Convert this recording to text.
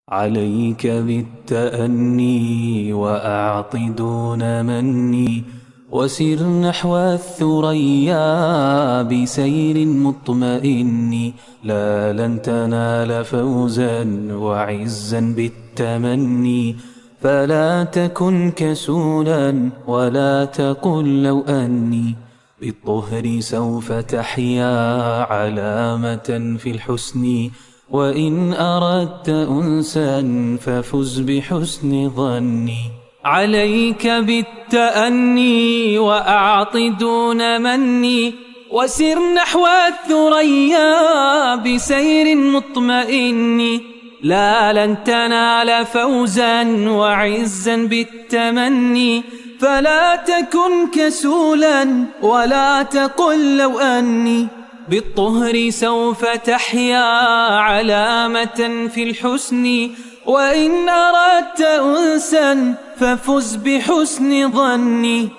عليك بالتأني وأعط دون مني، وسر نحو الثريا بسير مطمئن. لا لن تنال فوزا وعزا بالتمني، فلا تكن كسولا ولا تقل لو أني. بالطهر سوف تحيا علامة في الحسن، وإن أردت أنسا ففز بحسن ظني. عليك بالتأني وأعط دون مني، وسر نحو الثريا بسير مطمئن. لا لن تنال فوزا وعزا بالتمني، فلا تكن كسولا ولا تقل لو أني. بالطهر سوف تحيا علامة في الحسن، وإن أردت أنسا ففز بحسن ظني.